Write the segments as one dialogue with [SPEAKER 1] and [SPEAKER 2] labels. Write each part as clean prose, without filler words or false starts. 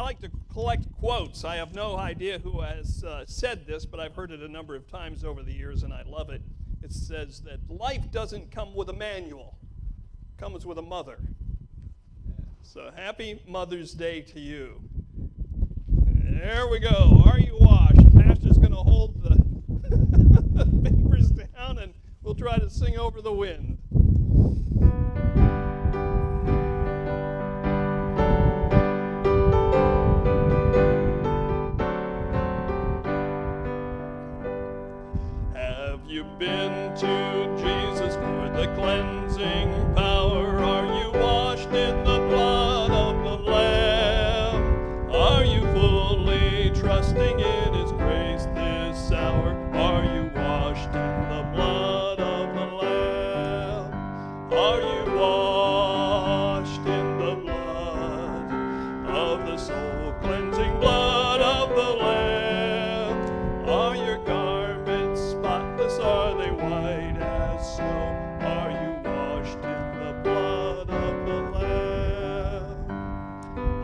[SPEAKER 1] like to collect quotes. I have no idea who has said this, but I've heard it a number of times over the years, and I love it. It says that life doesn't come with a manual. It comes with a mother. So happy Mother's Day to you. There we go. Are you washed? Pastor's going to hold the papers down, and we'll try to sing over the wind. Have you been to Jesus for the cleansing power? Are you washed in the blood of the Lamb? Are you fully trusting in His grace this hour? Are you washed in the blood of the Lamb? Are you washed in the blood of the soul cleansing blood of the Lamb? Are your garments spotless? Are they white as snow? Are you washed in the blood of the Lamb?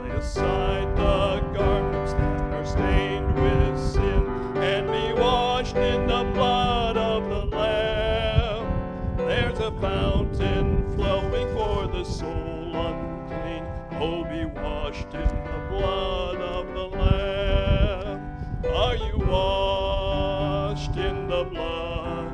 [SPEAKER 1] Lay aside the garments that are stained with sin, and be washed in the blood of the Lamb. There's a fountain flowing for the soul unclean. Oh, be washed in the blood of the Lamb. Are you washed in the blood,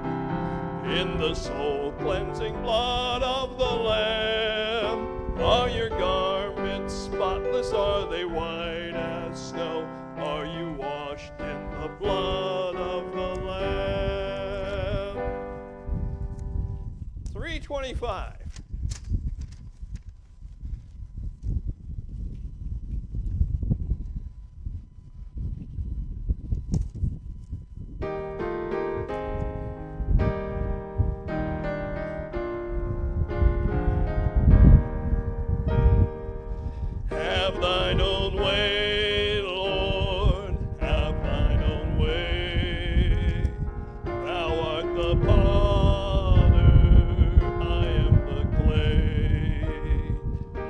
[SPEAKER 1] in the soul cleansing blood of the Lamb? Are your garments spotless? Are they white as snow? Are you washed in the blood of the Lamb? 325. Have thine own way, Lord, have thine own way. Thou art the potter, I am the clay.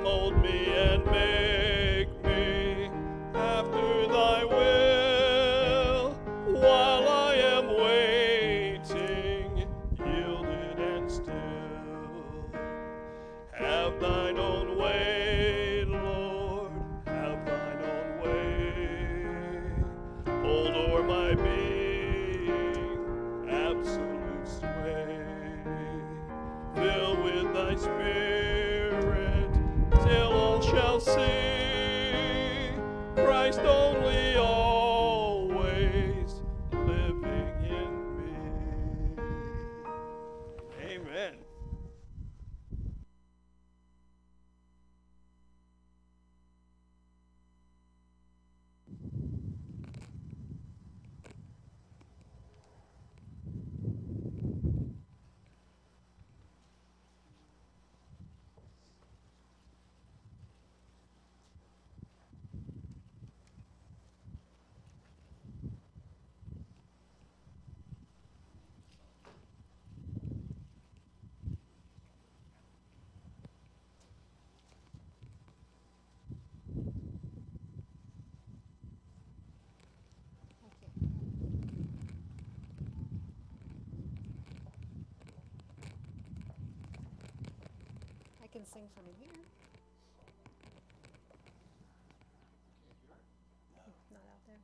[SPEAKER 1] Mold me and make me after thy will, while I am waiting, yielded and still. Have thine own way, Lord, have thine own way. Hold o'er my being absolute sway. Fill with thy spirit till all shall see Christ only always living in me. Amen.
[SPEAKER 2] I can sing from here. Not out there.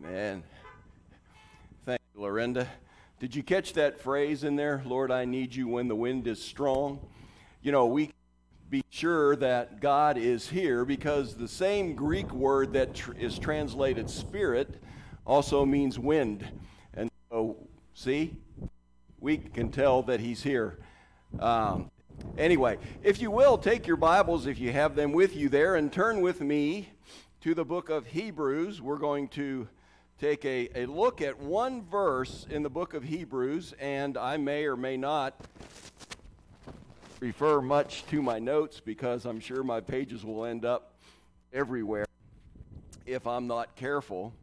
[SPEAKER 3] Amen. Thank you, Lorinda. Did you catch that phrase in there? Lord, I need you when the wind is strong. You know, we be sure that God is here because the same Greek word that is translated spirit also means wind. And so, see, we can tell that he's here. Anyway, if you will, take your Bibles, if you have them with you there, and turn with me to the book of Hebrews. We're going to take a look at one verse in the book of Hebrews, and I may or may not refer much to my notes because I'm sure my pages will end up everywhere if I'm not careful.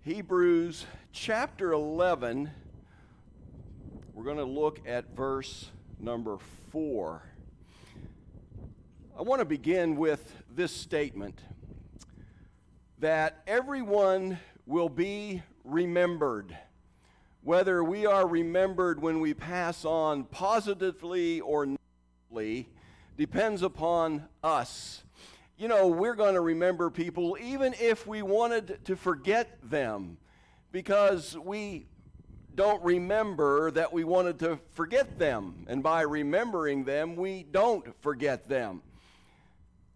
[SPEAKER 3] Hebrews chapter 11, we're going to look at verse number 4. I want to begin with this statement that everyone will be remembered. Whether we are remembered when we pass on positively or negatively depends upon us. You know, we're going to remember people even if we wanted to forget them, because we don't remember that we wanted to forget them, and by remembering them, we don't forget them.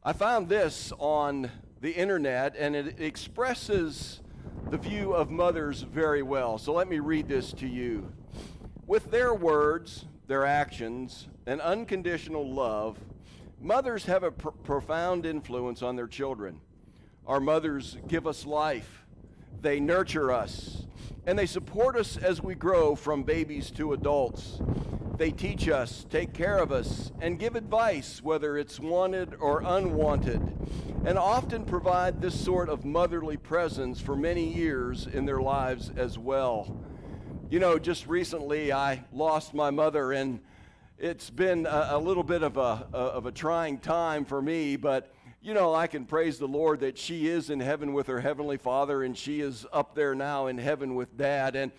[SPEAKER 3] I found this on the internet, and it expresses the view of mothers very well. So let me read this to you. With their words, their actions, and unconditional love, mothers have a profound influence on their children. Our mothers give us life. They nurture us, and they support us as we grow from babies to adults. They teach us, take care of us, and give advice, whether it's wanted or unwanted, and often provide this sort of motherly presence for many years in their lives as well. You know, just recently I lost my mother, and it's been a little bit of a trying time for me, but you know, I can praise the Lord that she is in heaven with her Heavenly Father, and she is up there now in heaven with Dad. And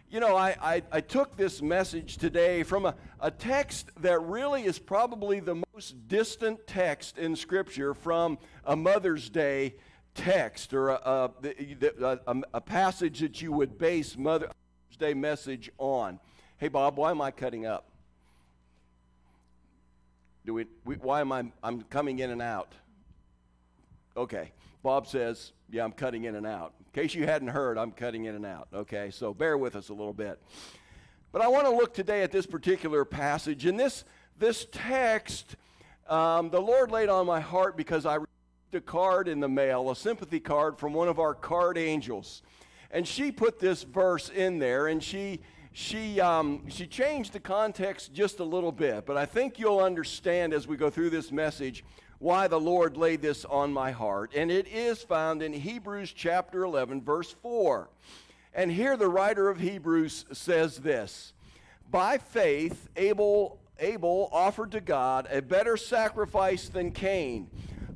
[SPEAKER 3] you know, I took this message today from a text that really is probably the most distant text in Scripture from a Mother's Day text, or a passage that you would base Mother's Day message on. Hey, Bob, why am I cutting up? Why am I'm coming in and out? Okay, Bob says, yeah, I'm cutting in and out. In case you hadn't heard, I'm cutting in and out. Okay, so bear with us a little bit. But I want to look today at this particular passage. And this text, the Lord laid on my heart because I received a card in the mail, a sympathy card from one of our card angels. And she put this verse in there, and she changed the context just a little bit. But I think you'll understand as we go through this message why the Lord laid this on my heart. And it is found in Hebrews chapter 11, verse 4. And here the writer of Hebrews says this: by faith, Abel offered to God a better sacrifice than Cain,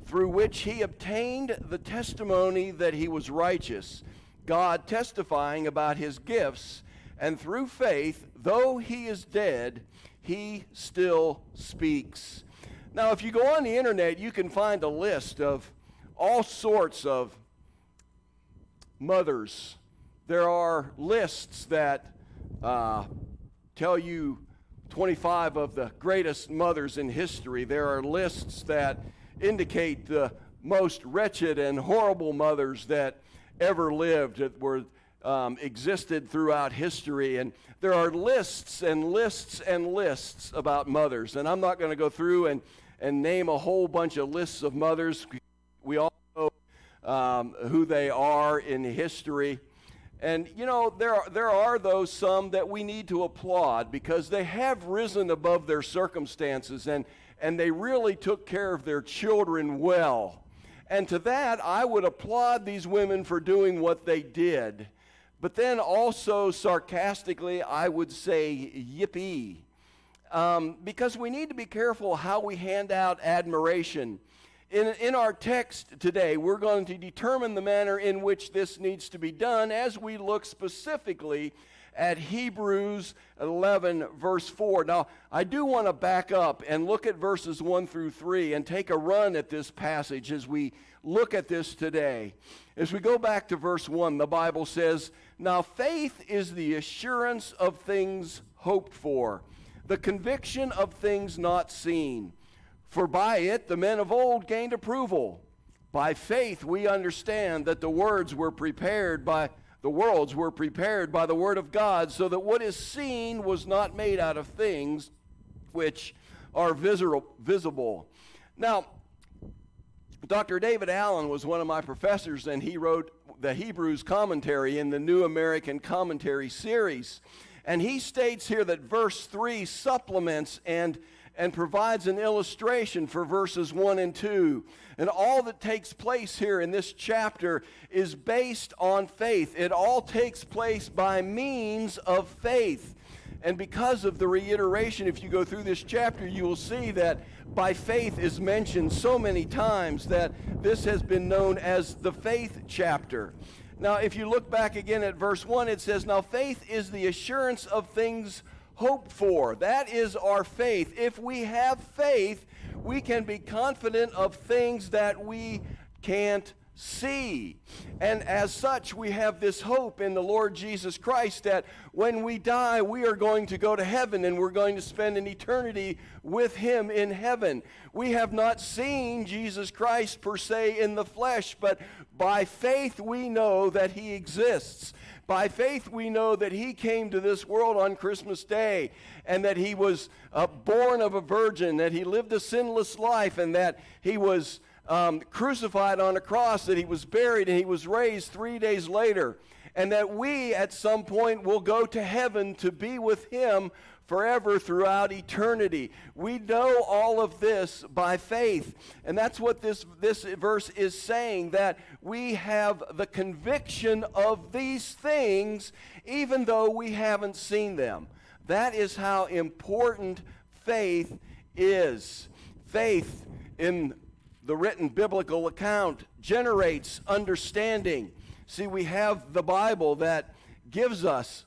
[SPEAKER 3] through which he obtained the testimony that he was righteous, God testifying about his gifts. And through faith, though he is dead, he still speaks. Now, if you go on the internet, you can find a list of all sorts of mothers. There are lists that tell you 25 of the greatest mothers in history. There are lists that indicate the most wretched and horrible mothers that ever lived, that were existed throughout history. And there are lists and lists and lists about mothers. And I'm not going to go through and name a whole bunch of lists of mothers. We all know who they are in history. And, you know, there are those some that we need to applaud because they have risen above their circumstances, and they really took care of their children well. And to that, I would applaud these women for doing what they did. But then also, sarcastically, I would say, yippee. Because we need to be careful how we hand out admiration. In our text today, we're going to determine the manner in which this needs to be done as we look specifically at Hebrews 11, verse 4. Now, I do want to back up and look at verses 1 through 3 and take a run at this passage as we look at this today. As we go back to verse 1, the Bible says, "Now faith is the assurance of things hoped for, the conviction of things not seen. For by it the men of old gained approval. By faith we understand that the worlds were prepared by the word of God, so that what is seen was not made out of things which are visible." Now, Dr. David Allen was one of my professors, and he wrote the Hebrews commentary in the New American Commentary series. And he states here that verse 3 supplements and provides an illustration for verses 1 and 2. And all that takes place here in this chapter is based on faith. It all takes place by means of faith. And because of the reiteration, if you go through this chapter, you will see that by faith is mentioned so many times that this has been known as the faith chapter. Now, if you look back again at verse 1, it says, "Now faith is the assurance of things hoped for." That is our faith. If we have faith, we can be confident of things that we can't see. And as such, we have this hope in the Lord Jesus Christ that when we die, we are going to go to heaven and we're going to spend an eternity with Him in heaven. We have not seen Jesus Christ per se in the flesh, but by faith we know that He exists. By faith we know that He came to this world on Christmas Day, and that He was born of a virgin, that He lived a sinless life, and that He was crucified on a cross, that He was buried, and He was raised 3 days later, and that we at some point will go to heaven to be with Him forever throughout eternity. We know all of this by faith, and that's what this verse is saying, that we have the conviction of these things even though we haven't seen them. That is how important faith is. Faith in the written biblical account generates understanding. See, we have the Bible that gives us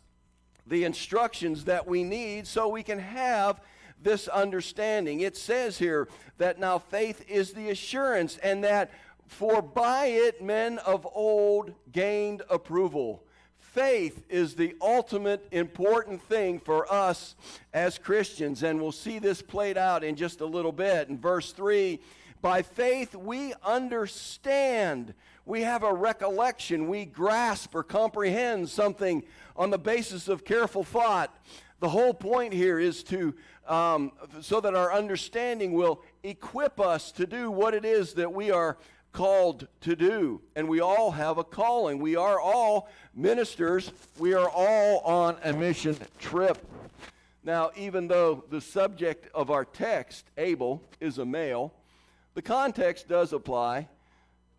[SPEAKER 3] the instructions that we need so we can have this understanding. It says here that now faith is the assurance, and that for by it men of old gained approval. Faith is the ultimate important thing for us as Christians, and we'll see this played out in just a little bit. In verse 3, by faith we understand. We have a recollection. We grasp or comprehend something on the basis of careful thought. The whole point here is to so that our understanding will equip us to do what it is that we are called to do. And we all have a calling. We are all ministers. We are all on a mission trip. Now, even though the subject of our text, Abel, is a male, the context does apply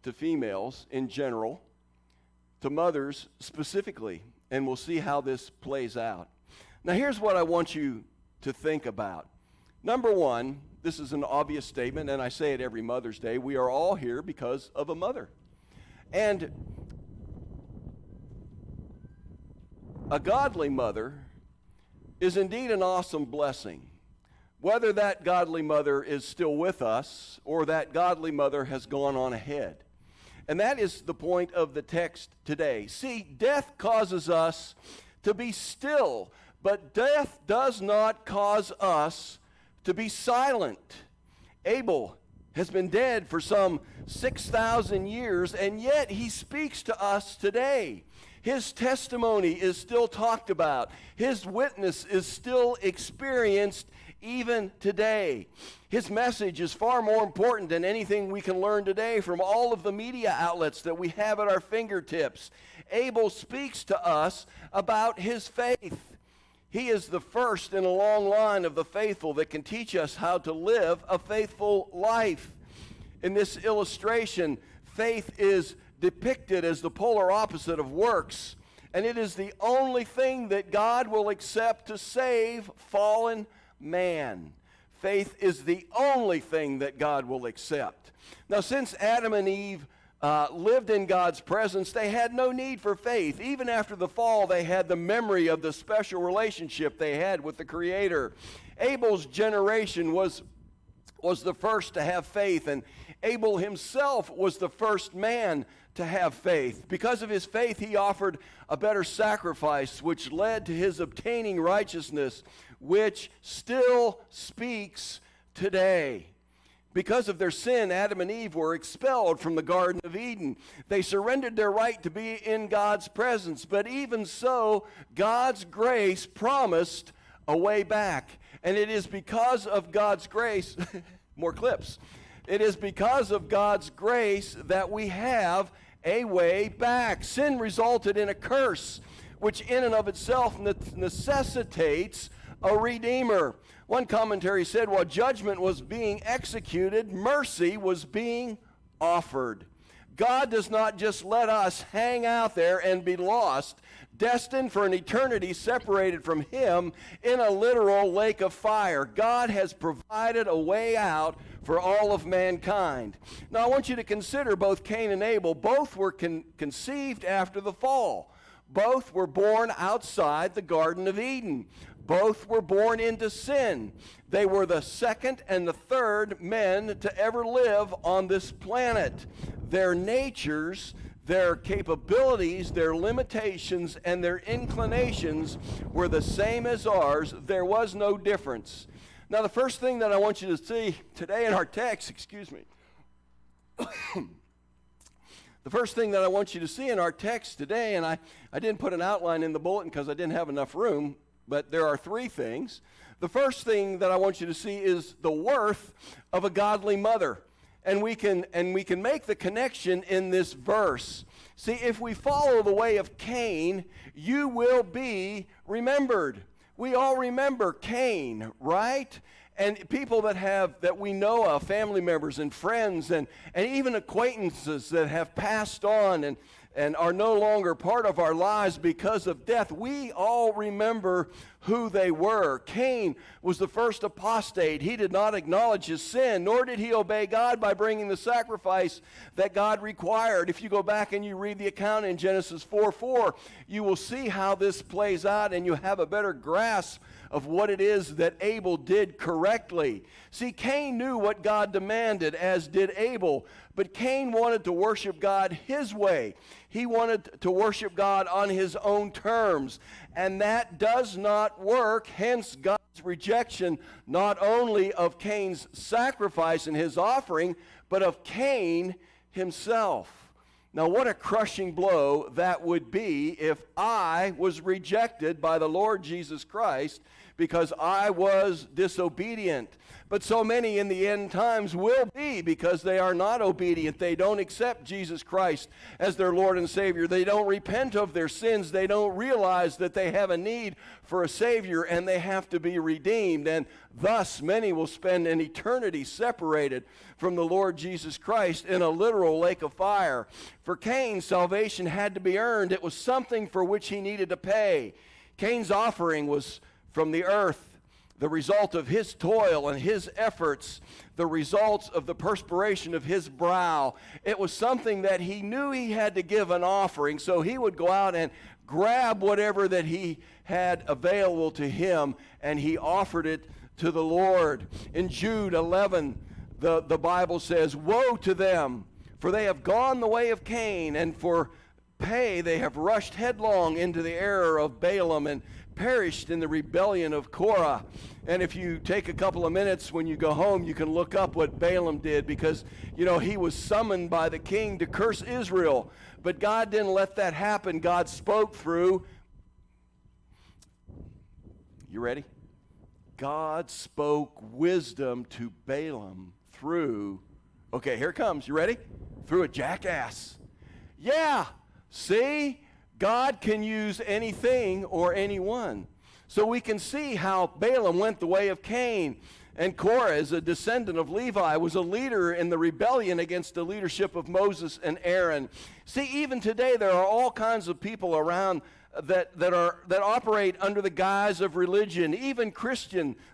[SPEAKER 3] to females in general, to mothers specifically, and we'll see how this plays out. Now, here's what I want you to think about. Number one, this is an obvious statement, and I say it every Mother's Day. We are all here because of a mother. And a godly mother is indeed an awesome blessing. Whether that godly mother is still with us or that godly mother has gone on ahead. And that is the point of the text today. See, death causes us to be still, but death does not cause us to be silent. Abel has been dead for some 6,000 years, and yet he speaks to us today. His testimony is still talked about. His witness is still experienced even today. His message is far more important than anything we can learn today from all of the media outlets that we have at our fingertips. Abel speaks to us about his faith. He is the first in a long line of the faithful that can teach us how to live a faithful life. In this illustration, faith is depicted as the polar opposite of works, and it is the only thing that God will accept to save fallen man. Faith is the only thing that God will accept. Now, since Adam and Eve lived in God's presence, they had no need for faith. Even after the fall, they had the memory of the special relationship they had with the Creator. Abel's generation was the first to have faith, and Abel himself was the first man to have faith. Because of his faith, he offered a better sacrifice, which led to his obtaining righteousness, which still speaks today. Because of their sin, Adam and Eve were expelled from the Garden of Eden. They surrendered their right to be in God's presence. But even so, God's grace promised a way back. And it is because of God's grace, more clips. It is because of God's grace that we have a way back. Sin resulted in a curse, which in and of itself necessitates a redeemer. One commentary said, while judgment was being executed, mercy was being offered. God does not just let us hang out there and be lost, destined for an eternity separated from Him in a literal lake of fire. God has provided a way out for all of mankind. Now I want you to consider both Cain and Abel. Both were conceived after the fall. Both were born outside the Garden of Eden. Both were born into sin. They were the second and the third men to ever live on this planet. Their natures, their capabilities, their limitations, and their inclinations were the same as ours. There was no difference. Now, the first thing that I want you to see today in our text, the first thing that I want you to see in our text today, and I didn't put an outline in the bulletin because I didn't have enough room, but there are three things. The first thing that I want you to see is the worth of a godly mother. And we can make the connection in this verse. See, if we follow the way of Cain, you will be remembered. We all remember Cain, right? And people that we know of, family members and friends and even acquaintances that have passed on and are no longer part of our lives because of death, we all remember who they were. Cain was the first apostate. He did not acknowledge his sin, nor did he obey God by bringing the sacrifice that God required. If you go back and you read the account in Genesis 4:4, you will see how this plays out, and you have a better grasp of what it is that Abel did correctly. See, Cain knew what God demanded, as did Abel, but Cain wanted to worship God his way. He wanted to worship God on his own terms, and that does not work. Hence, God's rejection not only of Cain's sacrifice and his offering, but of Cain himself. Now, what a crushing blow that would be if I was rejected by the Lord Jesus Christ because I was disobedient. But so many in the end times will be, because they are not obedient. They don't accept Jesus Christ as their Lord and Savior. They don't repent of their sins. They don't realize that they have a need for a Savior and they have to be redeemed. And thus many will spend an eternity separated from the Lord Jesus Christ in a literal lake of fire. For Cain, salvation had to be earned. It was something for which he needed to pay. Cain's offering was from the earth, the result of his toil and his efforts, the results of the perspiration of his brow. It was something that he knew he had to give an offering, so he would go out and grab whatever that he had available to him, and he offered it to the Lord. In Jude 11, the Bible says, "Woe to them, for they have gone the way of Cain, and for pay they have rushed headlong into the error of Balaam and perished in the rebellion of Korah." And if you take a couple of minutes when you go home, you can look up what Balaam did, because, he was summoned by the king to curse Israel. But God didn't let that happen. God spoke through, you ready? God spoke wisdom to Balaam through, okay, here it comes, you ready? Through a jackass. Yeah, see? God can use anything or anyone. So we can see how Balaam went the way of Cain. And Korah, as a descendant of Levi, was a leader in the rebellion against the leadership of Moses and Aaron. See, even today there are all kinds of people around that operate under the guise of religion, even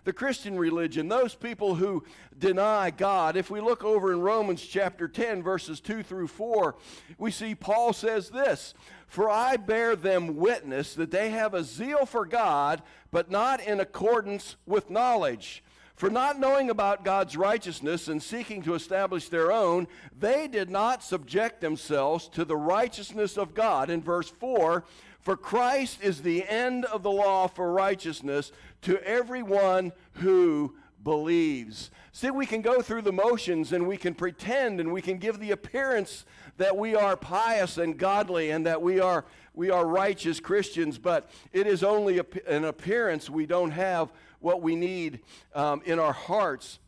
[SPEAKER 3] the Christian religion, those people who deny God. If we look over in Romans chapter 10, verses 2 through 4, we see Paul says this, "For I bear them witness that they have a zeal for God, but not in accordance with knowledge. For not knowing about God's righteousness and seeking to establish their own, they did not subject themselves to the righteousness of God." In verse 4, "For Christ is the end of the law for righteousness to everyone who believes." See, we can go through the motions and we can pretend and we can give the appearance that we are pious and godly and that we are righteous Christians, but it is only an appearance. We don't have what we need in our hearts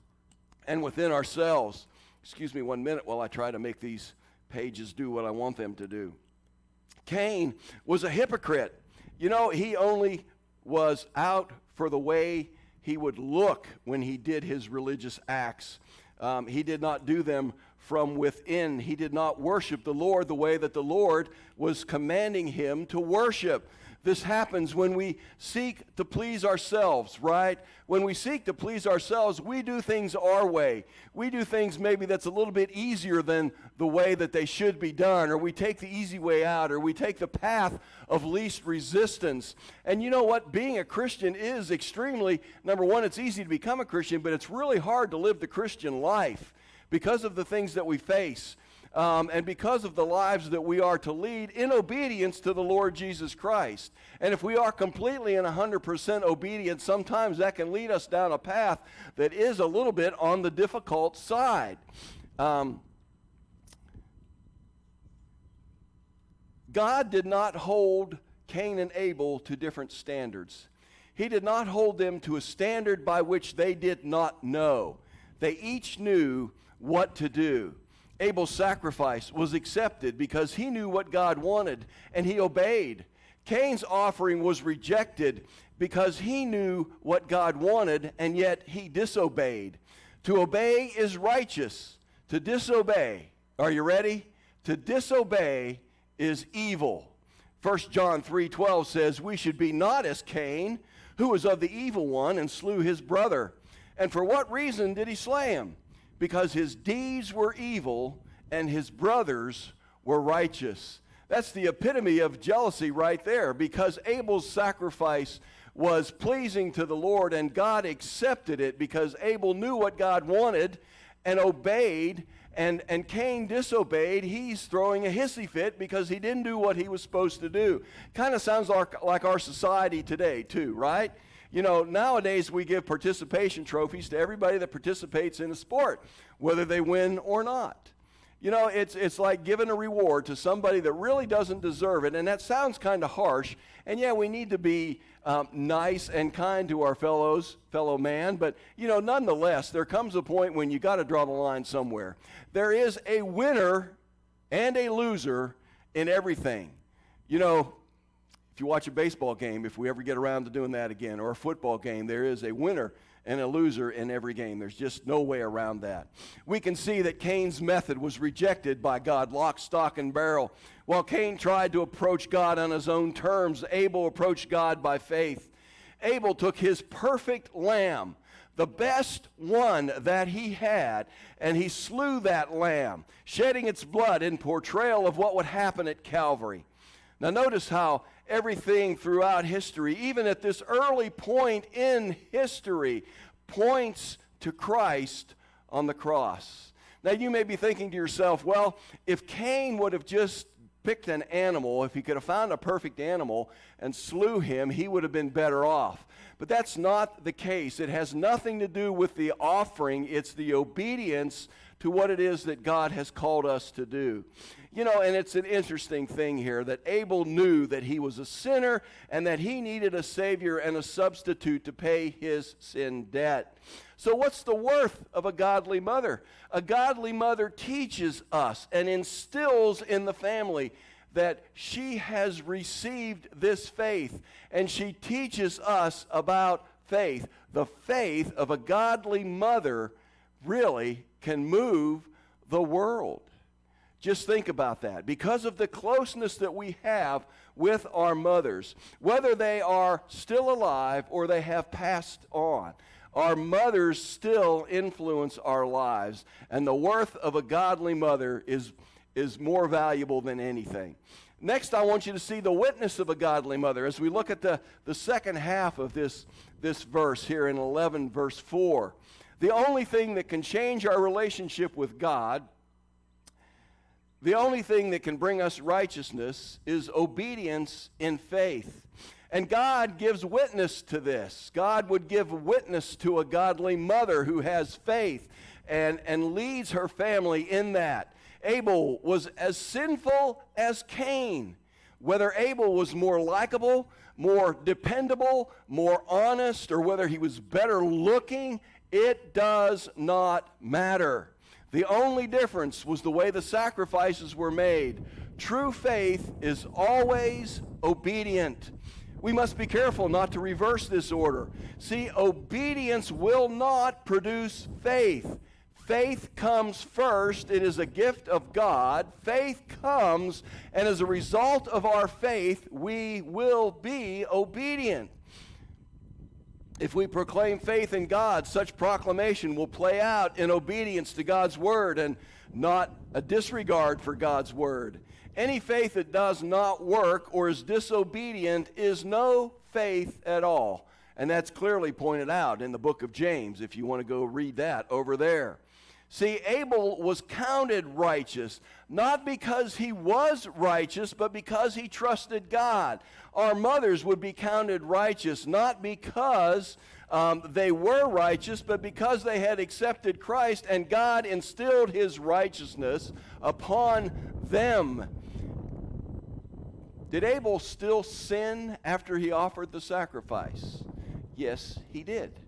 [SPEAKER 3] and within ourselves. Excuse me 1 minute while I try to make these pages do what I want them to do. Cain was a hypocrite. You know, he only was out for the way he would look when he did his religious acts. He did not do them from within. He did not worship the Lord the way that the Lord was commanding him to worship. This happens when we seek to please ourselves, right? When we seek to please ourselves, we do things our way. We do things maybe that's a little bit easier than the way that they should be done, or we take the easy way out, or we take the path of least resistance. And you know what? Being a Christian is extremely, number one, it's easy to become a Christian, but it's really hard to live the Christian life because of the things that we face. And because of the lives that we are to lead in obedience to the Lord Jesus Christ. And if we are completely and 100% obedient, sometimes that can lead us down a path that is a little bit on the difficult side. God did not hold Cain and Abel to different standards. He did not hold them to a standard by which they did not know. They each knew what to do. Abel's sacrifice was accepted because he knew what God wanted and he obeyed. Cain's offering was rejected because he knew what God wanted and yet he disobeyed. To obey is righteous. To disobey, are you ready? To disobey is evil. 1 John 3:12 says, "We should be not as Cain, who was of the evil one and slew his brother. And for what reason did he slay him? Because his deeds were evil and his brothers were righteous." That's the epitome of jealousy right there, because Abel's sacrifice was pleasing to the Lord and God accepted it because Abel knew what God wanted and obeyed, and Cain disobeyed. He's throwing a hissy fit because he didn't do what he was supposed to do. Kind of sounds like our society today too, right? You know, nowadays we give participation trophies to everybody that participates in a sport, whether they win or not. You know, it's like giving a reward to somebody that really doesn't deserve it, and that sounds kind of harsh. And yeah, we need to be nice and kind to our fellow man, but you know, nonetheless, there comes a point when you got to draw the line somewhere. There is a winner and a loser in everything. You know, if you watch a baseball game, if we ever get around to doing that again, or a football game, there is a winner and a loser in every game. There's just no way around that. We can see that Cain's method was rejected by God, lock, stock, and barrel. While Cain tried to approach God on his own terms, Abel approached God by faith. Abel took his perfect lamb, the best one that he had, and he slew that lamb, shedding its blood in portrayal of what would happen at Calvary. Now notice how everything throughout history, even at this early point in history, points to Christ on the cross. Now you may be thinking to yourself, well, if Cain would have just picked an animal, if he could have found a perfect animal and slew him, he would have been better off. But that's not the case. It has nothing to do with the offering. It's the obedience to what it is that God has called us to do. You know, and it's an interesting thing here that Abel knew that he was a sinner and that he needed a Savior and a substitute to pay his sin debt. So what's the worth of a godly mother? A godly mother teaches us and instills in the family that she has received this faith, and she teaches us about faith. The faith of a godly mother really can move the world. Just think about that. Because of the closeness that we have with our mothers, whether they are still alive or they have passed on, our mothers still influence our lives, and the worth of a godly mother is more valuable than anything. Next, I want you to see the witness of a godly mother as we look at the second half of this verse here in 11, verse 4. The only thing that can change our relationship with God, the only thing that can bring us righteousness is obedience in faith. And God gives witness to this. God would give witness to a godly mother who has faith and leads her family in that. Abel was as sinful as Cain. Whether Abel was more likable, more dependable, more honest, or whether he was better looking, it does not matter. The only difference was the way the sacrifices were made. True faith is always obedient. We must be careful not to reverse this order. See, obedience will not produce faith. Faith comes first. It is a gift of God. Faith comes, and as a result of our faith, we will be obedient. If we proclaim faith in God, such proclamation will play out in obedience to God's word and not a disregard for God's word. Any faith that does not work or is disobedient is no faith at all. And that's clearly pointed out in the book of James, if you want to go read that over there. See, Abel was counted righteous, not because he was righteous, but because he trusted God. Our mothers would be counted righteous, not because they were righteous, but because they had accepted Christ, and God instilled his righteousness upon them. Did Abel still sin after he offered the sacrifice? Yes, he did.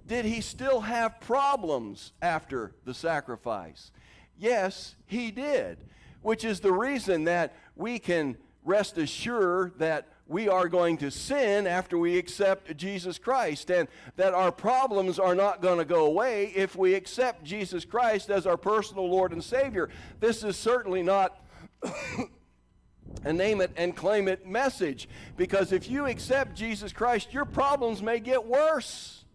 [SPEAKER 3] Did he still have problems after the sacrifice? Yes, he did, which is the reason that we can rest assured that we are going to sin after we accept Jesus Christ, and that our problems are not going to go away if we accept Jesus Christ as our personal Lord and Savior. This is certainly not a name it and claim it message, because if you accept Jesus Christ, your problems may get worse.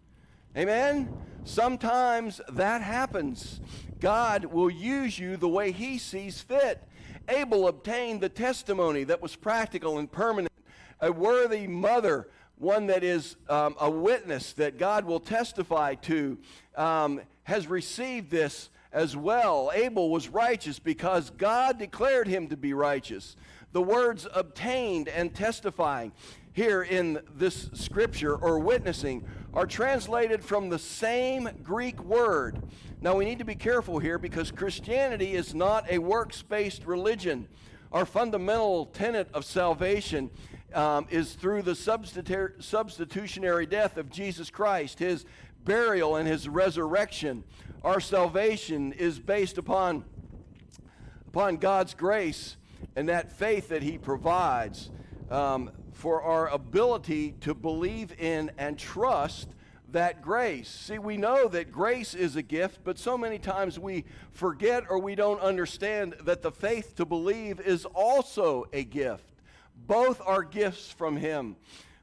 [SPEAKER 3] Amen? Sometimes that happens. God will use you the way he sees fit. Abel obtained the testimony that was practical and permanent. A worthy mother, one that is a witness that God will testify to, has received this as well. Abel was righteous because God declared him to be righteous. The words obtained and testifying here in this scripture, or witnessing, are translated from the same Greek word. Now we need to be careful here, because Christianity is not a works-based religion. Our fundamental tenet of salvation is through the substitutionary death of Jesus Christ, his burial and his resurrection. Our salvation is based upon God's grace and that faith that he provides for our ability to believe in and trust that grace. See, we know that grace is a gift, but so many times we forget or we don't understand that the faith to believe is also a gift. Both are gifts from him.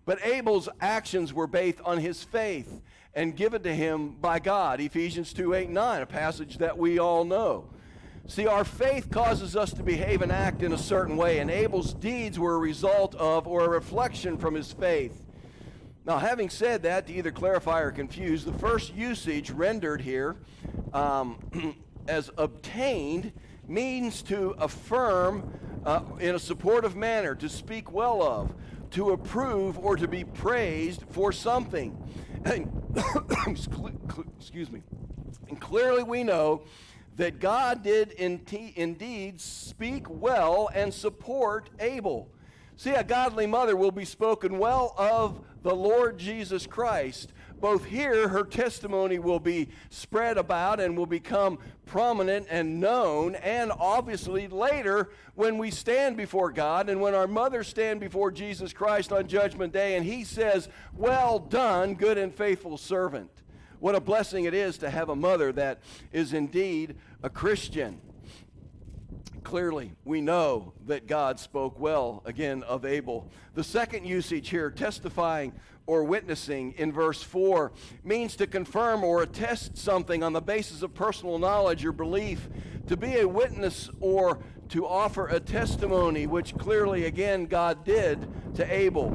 [SPEAKER 3] But Abel's actions were based on his faith and given to him by God. Ephesians 2:8-9, a passage that we all know. See, our faith causes us to behave and act in a certain way, and Abel's deeds were a result of or a reflection from his faith. Now, having said that, to either clarify or confuse, the first usage rendered here as obtained means to affirm in a supportive manner, to speak well of, to approve, or to be praised for something. And, excuse me. And clearly we know that God did indeed speak well and support Abel. See, a godly mother will be spoken well of the Lord Jesus Christ. Both here, her testimony will be spread about and will become prominent and known, and obviously later when we stand before God and when our mothers stand before Jesus Christ on Judgment Day and he says, "Well done, good and faithful servant." What a blessing it is to have a mother that is indeed a Christian. clearly, we know that God spoke well, again, of Abel. The second usage here, testifying or witnessing in verse 4, means to confirm or attest something on the basis of personal knowledge or belief, to be a witness or to offer a testimony, which clearly, again, God did to Abel.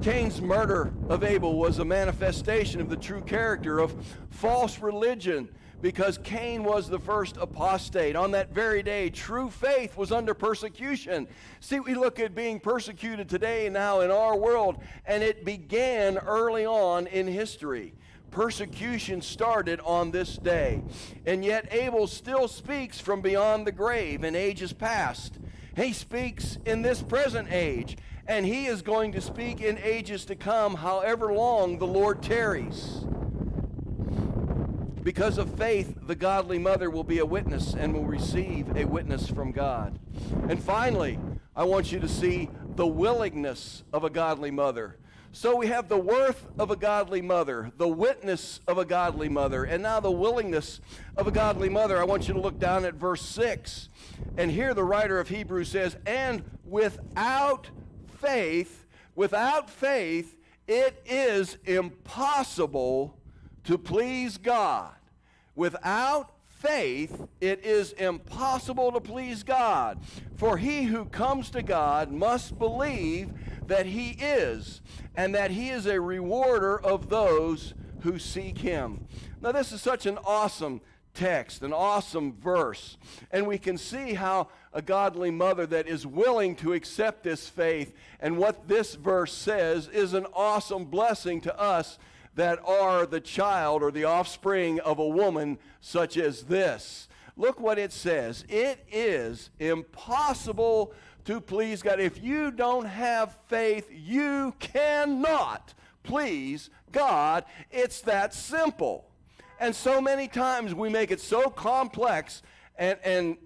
[SPEAKER 3] Cain's murder of Abel was a manifestation of the true character of false religion, because Cain was the first apostate. On that very day, true faith was under persecution. See, we look at being persecuted today now in our world, and it began early on in history. Persecution started on this day. And yet Abel still speaks from beyond the grave in ages past. He speaks in this present age, and he is going to speak in ages to come, however long the Lord tarries. Because of faith, the godly mother will be a witness and will receive a witness from God. And finally, I want you to see the willingness of a godly mother. So we have the worth of a godly mother, the witness of a godly mother, and now the willingness of a godly mother. I want you to look down at verse 6. And here the writer of Hebrews says, and without faith, it is impossible to please God. Without faith, it is impossible to please God. For he who comes to God must believe that he is, and that he is a rewarder of those who seek him. Now, this is such an awesome text, an awesome verse. And we can see how a godly mother that is willing to accept this faith, and what this verse says is an awesome blessing to us that are the child or the offspring of a woman such as this. Look what it says. It is impossible to please God. If you don't have faith, you cannot please God. It's that simple. And so many times we make it so complex and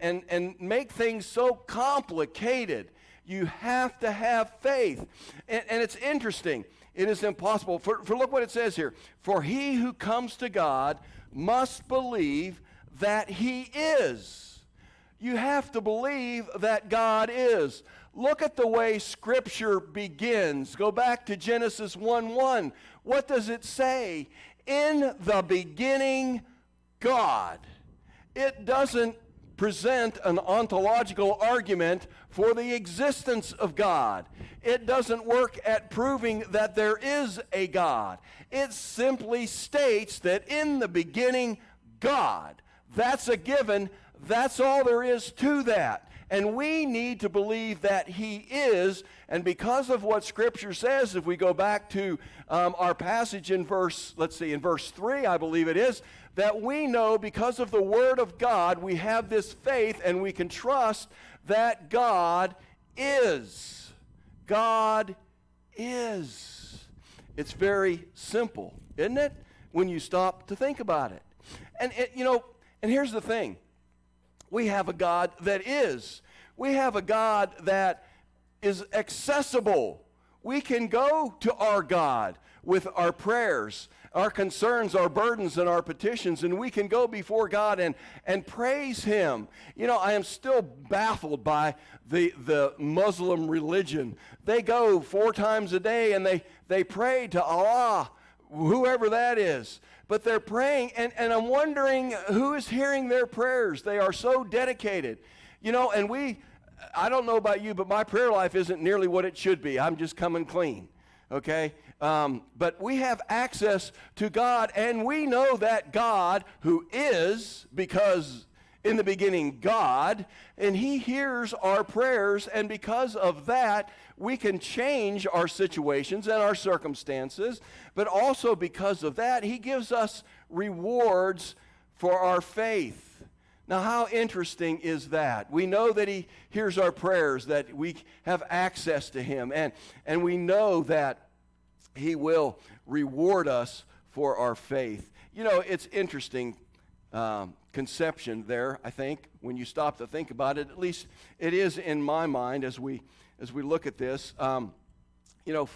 [SPEAKER 3] make things so complicated. You have to have faith. And it's interesting. It is impossible. For look what it says here. For he who comes to God must believe that he is. You have to believe that God is. Look at the way Scripture begins. Go back to Genesis 1:1. What does it say? In the beginning, God. It doesn't present an ontological argument for the existence of God. It doesn't work at proving that there is a God. It simply states that in the beginning, God. That's a given. That's all there is to that. And we need to believe that he is, and because of what Scripture says, if we go back to our passage in verse 3, I believe it is, that we know because of the Word of God, we have this faith and we can trust that God is. God is. It's very simple, isn't it? When you stop to think about it. And here's the thing. We have a God that is. We have a God that is accessible. We can go to our God with our prayers, our concerns, our burdens, and our petitions, and we can go before God and praise him. I am still baffled by the Muslim religion. They go 4 times a day and they pray to Allah, whoever that is. But they're praying, and I'm wondering who is hearing their prayers. They are so dedicated. I don't know about you, but my prayer life isn't nearly what it should be. I'm just coming clean, okay? But we have access to God, and we know that God, who is, because in the beginning God, and he hears our prayers, and because of that, we can change our situations and our circumstances, but also because of that, he gives us rewards for our faith. Now, how interesting is that? We know that he hears our prayers, that we have access to him, and we know that he will reward us for our faith. It's interesting conception there, I think, when you stop to think about it. At least it is in my mind as we look at this.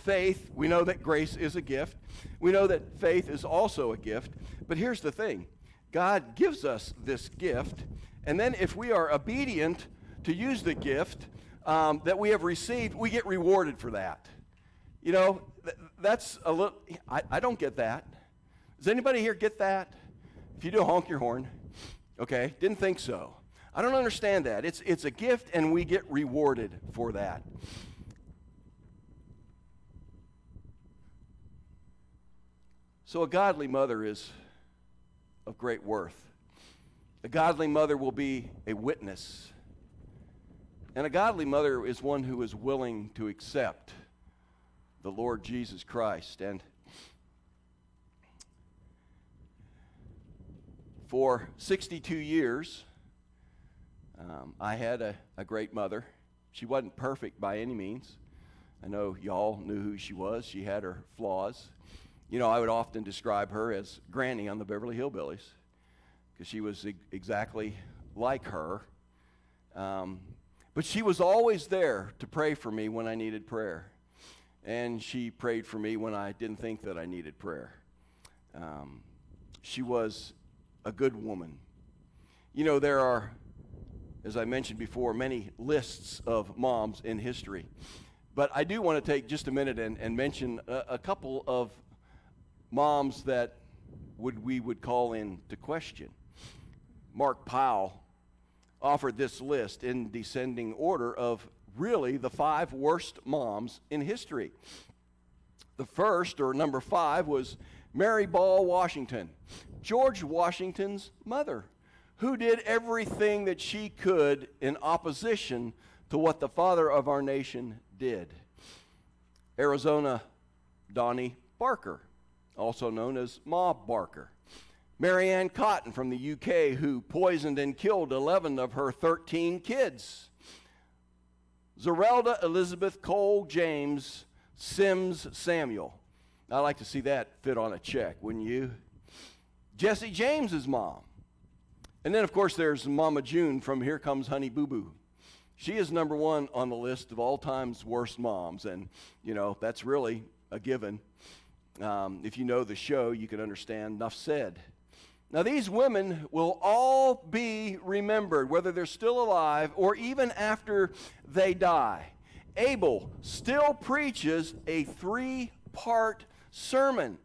[SPEAKER 3] Faith, we know that grace is a gift. We know that faith is also a gift. But here's the thing. God gives us this gift, and then if we are obedient to use the gift that we have received, we get rewarded for that. You know, that's a little, I don't get that. Does anybody here get that? If you do, honk your horn. Okay, didn't think so. I don't understand that. It's a gift and we get rewarded for that. So a godly mother is of great worth. A godly mother will be a witness. And a godly mother is one who is willing to accept the Lord Jesus Christ. And for 62 years, I had a great mother. She wasn't perfect by any means. I know y'all knew who she was. She had her flaws. You know, I would often describe her as Granny on the Beverly Hillbillies because she was exactly like her. But she was always there to pray for me when I needed prayer. And she prayed for me when I didn't think that I needed prayer. She was a good woman. You know, there are, as I mentioned before, many lists of moms in history. But I do want to take just a minute and mention a couple of moms that we would call into question. Mark Powell offered this list in descending order of really the 5 worst moms in history. The first, or number 5, was Mary Ball Washington, George Washington's mother, who did everything that she could in opposition to what the father of our nation did. Arizona Donnie Barker, also known as Ma Barker. Mary Ann Cotton from the UK, who poisoned and killed 11 of her 13 kids. Zerelda Elizabeth Cole James Sims Samuel. I'd like to see that fit on a check, wouldn't you? Jesse James's mom. And then, of course, there's Mama June from Here Comes Honey Boo Boo. She is number 1 on the list of all time's worst moms, and, you know, that's really a given. If you know the show, you can understand. Enough said. Now, these women will all be remembered, whether they're still alive or even after they die. Abel still preaches a 3-part sermon.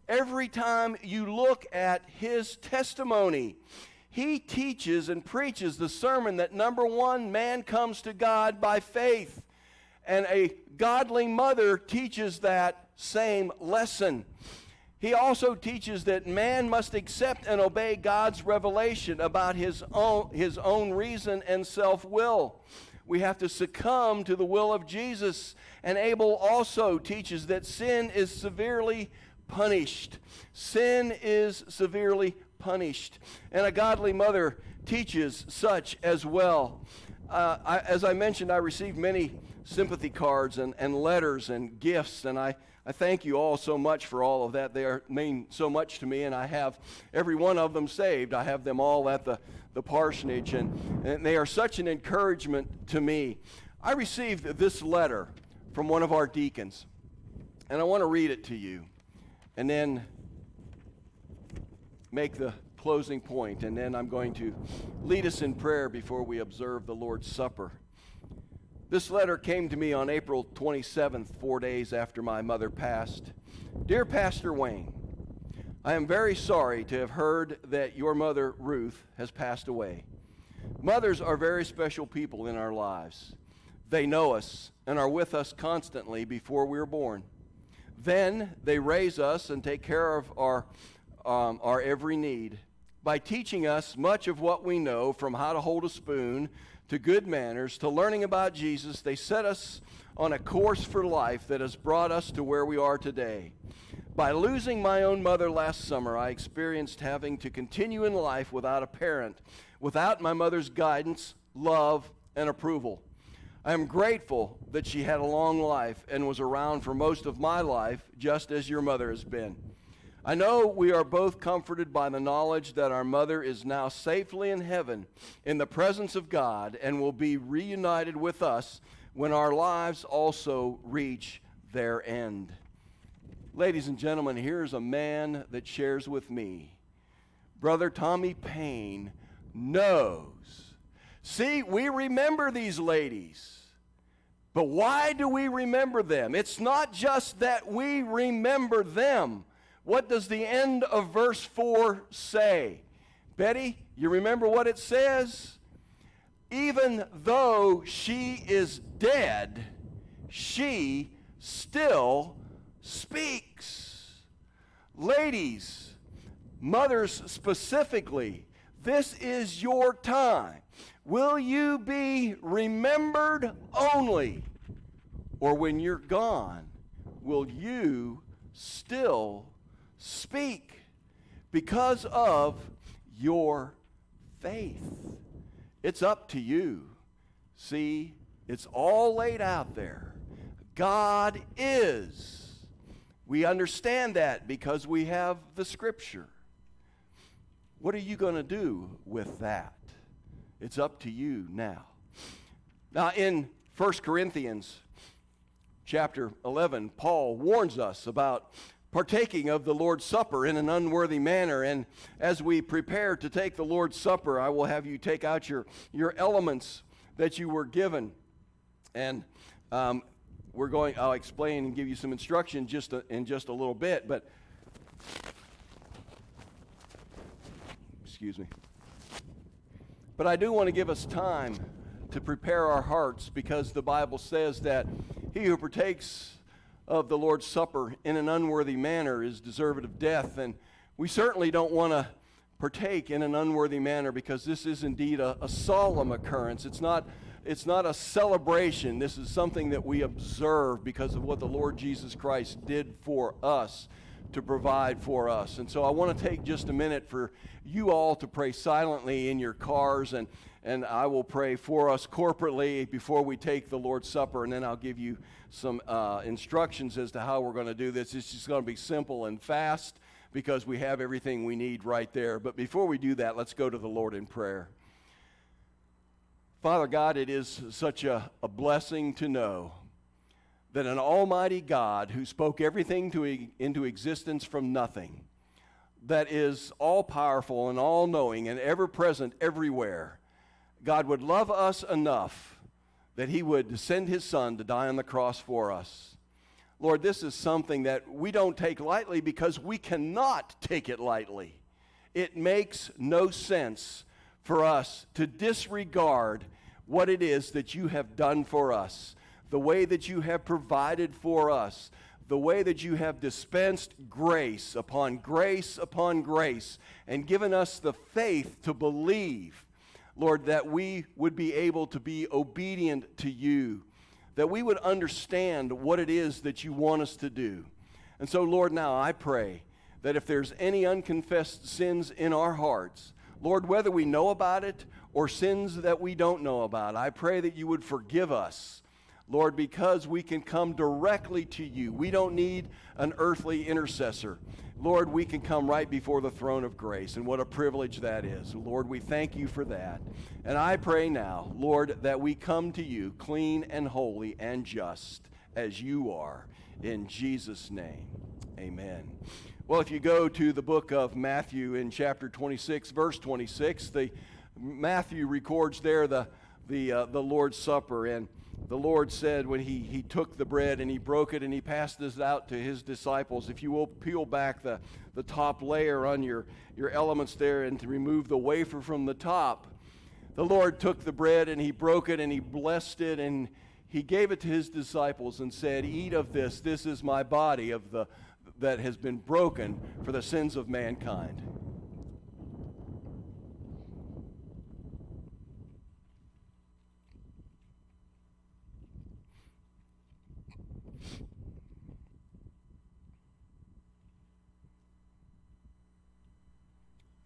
[SPEAKER 3] Every time you look at his testimony, he teaches and preaches the sermon that, number 1, man comes to God by faith. And a godly mother teaches that same lesson. He also teaches that man must accept and obey God's revelation about his own reason and self-will. We have to succumb to the will of Jesus. And Abel also teaches that sin is severely punished. Sin is severely punished. And a godly mother teaches such as well. As I mentioned, I received many sympathy cards and letters and gifts, and I thank you all so much for all of that. They mean so much to me, and I have every one of them saved. I have them all at the parsonage, and they are such an encouragement to me. I received this letter from one of our deacons, and I want to read it to you, and then make the closing point, and then I'm going to lead us in prayer before we observe the Lord's Supper. This letter came to me on April 27th, 4 days after my mother passed. Dear Pastor Wayne, I am very sorry to have heard that your mother, Ruth, has passed away. Mothers are very special people in our lives. They know us and are with us constantly before we are born. Then they raise us and take care of our every need by teaching us much of what we know, from how to hold a spoon to good manners, to learning about Jesus. They set us on a course for life that has brought us to where we are today. By losing my own mother last summer, I experienced having to continue in life without a parent, without my mother's guidance, love, and approval. I am grateful that she had a long life and was around for most of my life, just as your mother has been. I know we are both comforted by the knowledge that our mother is now safely in heaven in the presence of God and will be reunited with us when our lives also reach their end. Ladies and gentlemen, here's a man that shares with me. Brother Tommy Payne knows See, we remember these ladies. But why do we remember them? It's not just that we remember them. What does the end of verse 4 say? Betty, you remember what it says? Even though she is dead, she still speaks. Ladies, mothers specifically, this is your time. Will you be remembered only? Or when you're gone, will you still speak because of your faith? It's up to you. See, it's all laid out there. God is. We understand that because we have the Scripture. What are you going to do with that? It's up to you now. Now, in 1 Corinthians chapter 11, Paul warns us about partaking of the Lord's Supper in an unworthy manner. And as we prepare to take the Lord's Supper, I will have you take out your elements that you were given. And I'll explain and give you some instruction in just a little bit. But, excuse me. But I do want to give us time to prepare our hearts, because the Bible says that he who partakes of the Lord's Supper in an unworthy manner is deserved of death. And we certainly don't want to partake in an unworthy manner, because this is indeed a solemn occurrence. It's not a celebration. This is something that we observe because of what the Lord Jesus Christ did for us, to provide for us. And so I want to take just a minute for you all to pray silently in your cars, and I will pray for us corporately before we take the Lord's Supper, and then I'll give you some instructions as to how we're going to do this. It's just going to be simple and fast because we have everything we need right there. But before we do that, let's go to the Lord in prayer. Father God, it is such a blessing to know that an almighty God who spoke everything into existence from nothing, that is all-powerful and all-knowing and ever-present everywhere, God would love us enough that he would send his Son to die on the cross for us. Lord, this is something that we don't take lightly because we cannot take it lightly. It makes no sense for us to disregard what it is that you have done for us, the way that you have provided for us, the way that you have dispensed grace upon grace upon grace and given us the faith to believe, Lord, that we would be able to be obedient to you, that we would understand what it is that you want us to do. And so, Lord, now I pray that if there's any unconfessed sins in our hearts, Lord, whether we know about it or sins that we don't know about, I pray that you would forgive us, Lord, because we can come directly to you. We don't need an earthly intercessor. Lord, we can come right before the throne of grace, and what a privilege that is. Lord, we thank you for that. And I pray now, Lord, that we come to you clean and holy and just as you are. In Jesus' name, amen. Well, if you go to the book of Matthew in chapter 26, verse 26, Matthew records there the Lord's Supper, and the Lord said when he took the bread and he broke it and he passed this out to his disciples. If you will peel back the top layer on your elements there and to remove the wafer from the top, the Lord took the bread and he broke it and he blessed it and he gave it to his disciples and said, "Eat of this. This is my body that has been broken for the sins of mankind."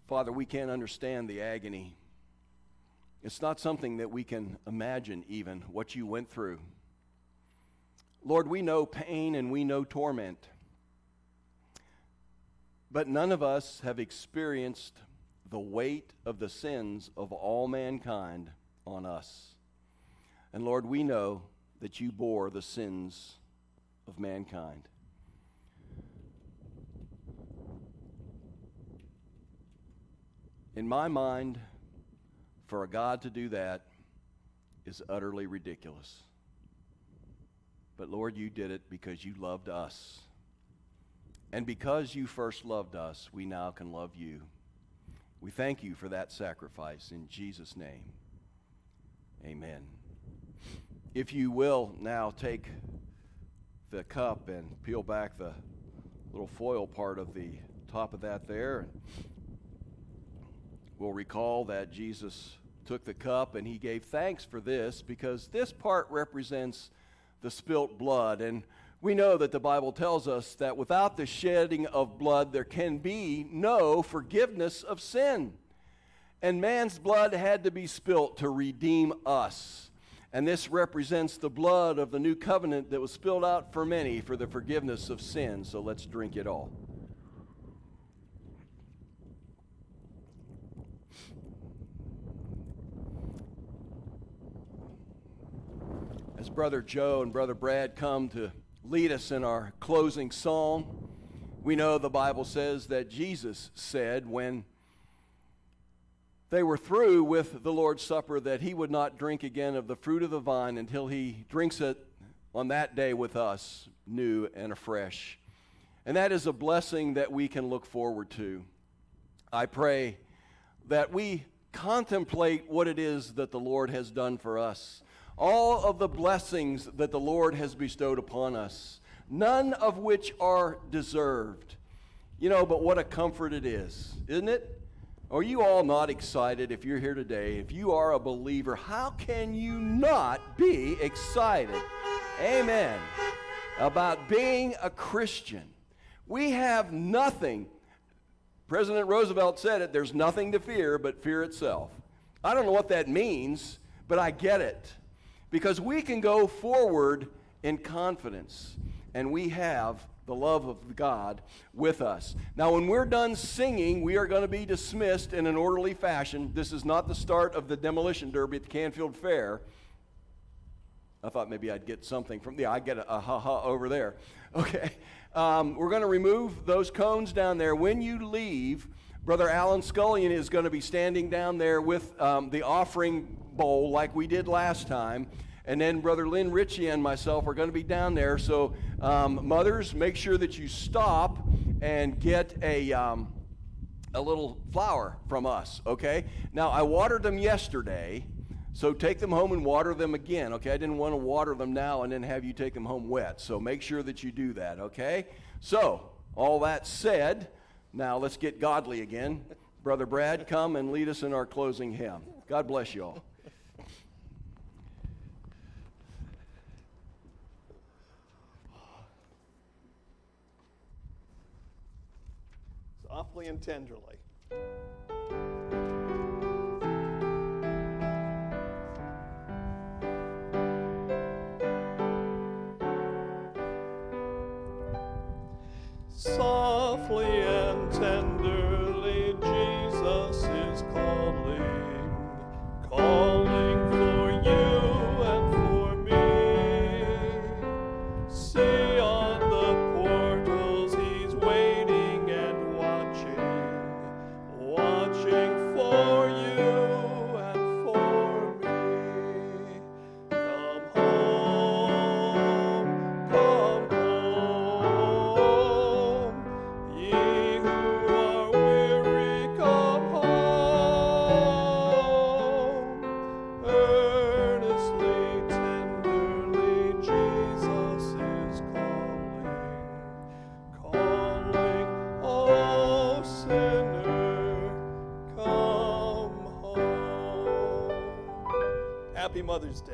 [SPEAKER 3] Father, we can't understand the agony. It's not something that we can imagine even, what you went through. Lord, we know pain and we know torment, but none of us have experienced the weight of the sins of all mankind on us. And Lord, we know that you bore the sins of mankind. In my mind, for a God to do that is utterly ridiculous. But Lord, you did it because you loved us. And because you first loved us, we now can love you. We thank you for that sacrifice in Jesus' name. Amen. If you will now take the cup and peel back the little foil part of the top of that there. We'll recall that Jesus took the cup and he gave thanks for this because this part represents the spilt blood. And we know that the Bible tells us that without the shedding of blood, there can be no forgiveness of sin. And man's blood had to be spilt to redeem us. And this represents the blood of the new covenant that was spilled out for many for the forgiveness of sin. So let's drink it all. As Brother Joe and Brother Brad come to lead us in our closing song, we know the Bible says that Jesus said when they were through with the Lord's Supper that he would not drink again of the fruit of the vine until he drinks it on that day with us, new and afresh. And that is a blessing that we can look forward to. I pray that we contemplate what it is that the Lord has done for us. All of the blessings that the Lord has bestowed upon us, none of which are deserved. But what a comfort it is, isn't it? Are you all not excited if you're here today? If you are a believer, how can you not be excited? Amen. About being a Christian. We have nothing. President Roosevelt said it, there's nothing to fear but fear itself. I don't know what that means, but I get it. Because we can go forward in confidence, and we have the love of God with us. Now, when we're done singing, we are going to be dismissed in an orderly fashion. This is not the start of the demolition derby at the Canfield Fair. I thought maybe I'd get something from, I get a ha-ha over there. Okay. We're going to remove those cones down there. When you leave, Brother Alan Scullion is going to be standing down there with the offering bowl like we did last time. And then Brother Lynn Ritchie and myself are going to be down there. So mothers, make sure that you stop and get a little flower from us, okay? Now, I watered them yesterday, so take them home and water them again, okay? I didn't want to water them now and then have you take them home wet. So make sure that you do that, okay? So, all that said, now let's get godly again. Brother Brad, come and lead us in our closing hymn. God bless you all.
[SPEAKER 1] Softly and tenderly. Softly and tenderly, Jesus is calling, calling for you and for me. See on the portals, he's waiting and watching for you and for me. Come home, ye who are weary, come home. Earnestly, tenderly, Jesus is calling, oh sinner, come home. Happy Mother's Day.